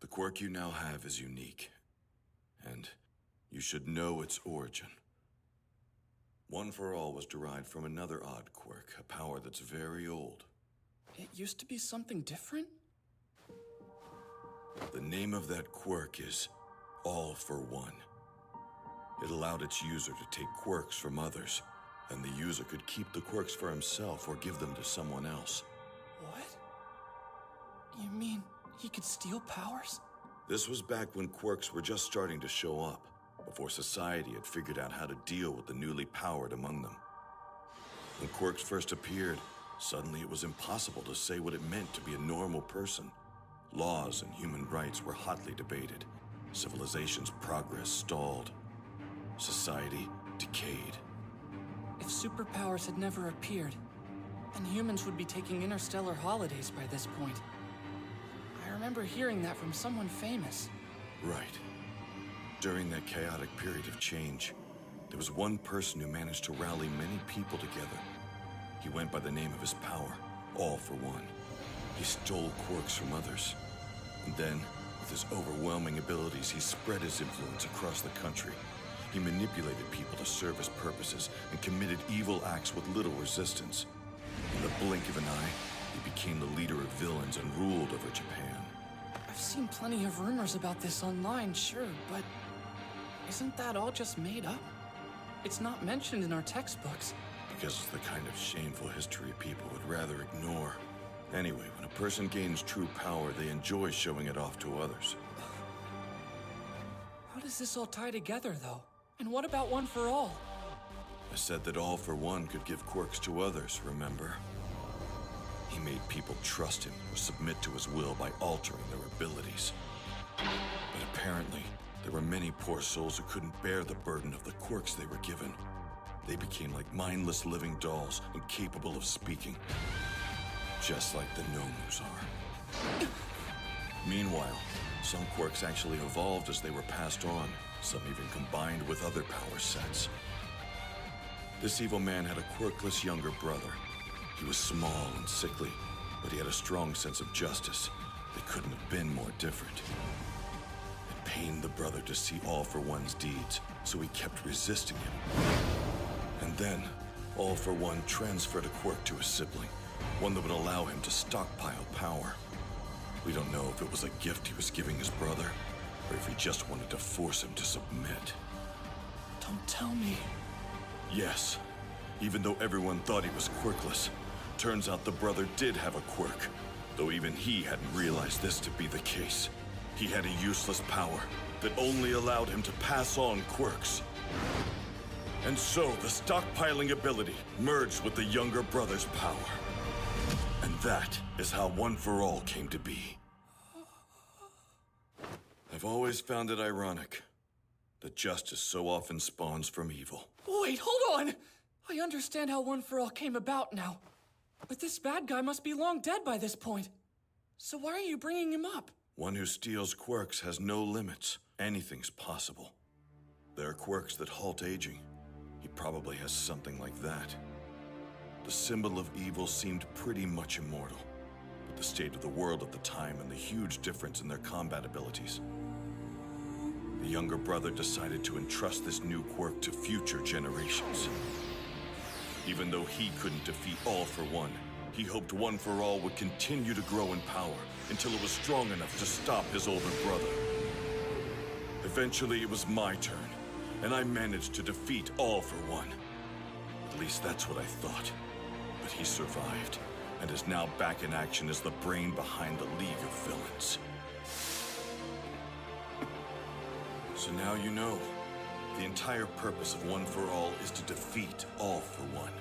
quirk you now have is unique, and you should know its origin. One for All was derived from another odd quirk, a power that's very old. It used to be something different? The name of that quirk is All for One. It allowed its user to take quirks from others, and the user could keep the quirks for himself or give them to someone else. What? You mean he could steal powers? This was back when quirks were just starting to show up, before society had figured out how to deal with the newly powered among them. When quirks first appeared, suddenly it was impossible to say what it meant to be a normal person. Laws and human rights were hotly debated. Civilization's progress stalled. Society decayed. If superpowers had never appeared, then humans would be taking interstellar holidays by this point. I remember hearing that from someone famous. Right. During that chaotic period of change, there was one person who managed to rally many people together. He went by the name of his power, All for One. He stole quirks from others. And then, with his overwhelming abilities, he spread his influence across the country. He manipulated people to serve his purposes and committed evil acts with little resistance. In the blink of an eye, he became the leader of villains and ruled over Japan. I've seen plenty of rumors about this online, sure, but isn't that all just made up? It's not mentioned in our textbooks. Because it's the kind of shameful history people would rather ignore. Anyway, when a person gains true power, they enjoy showing it off to others. How does this all tie together, though? And what about One for All? I said that All for One could give quirks to others, remember? He made people trust him or submit to his will by altering their abilities. But apparently, there were many poor souls who couldn't bear the burden of the quirks they were given. They became like mindless living dolls, incapable of speaking. Just like the Nomus are. Meanwhile, some quirks actually evolved as they were passed on, some even combined with other power sets. This evil man had a quirkless younger brother. He was small and sickly, but he had a strong sense of justice. They couldn't have been more different. It pained the brother to see All for One's deeds, so he kept resisting him. And then, All for One transferred a quirk to his sibling, one that would allow him to stockpile power. We don't know if it was a gift he was giving his brother, or if he just wanted to force him to submit. Don't tell me. Yes, even though everyone thought he was quirkless, turns out the brother did have a quirk, though even he hadn't realized this to be the case. He had a useless power that only allowed him to pass on quirks. And so the stockpiling ability merged with the younger brother's power. And that is how One for All came to be. I've always found it ironic that justice so often spawns from evil. Wait, hold on! I understand how One for All came about now. But this bad guy must be long dead by this point. So why are you bringing him up? One who steals quirks has no limits. Anything's possible. There are quirks that halt aging. He probably has something like that. The symbol of evil seemed pretty much immortal, but the state of the world at the time and the huge difference in their combat abilities. The younger brother decided to entrust this new quirk to future generations. Even though he couldn't defeat All for One, he hoped One for All would continue to grow in power until it was strong enough to stop his older brother. Eventually, it was my turn, and I managed to defeat All for One. At least that's what I thought. But he survived, and is now back in action as the brain behind the League of Villains. So now you know. The entire purpose of One for All is to defeat All for One.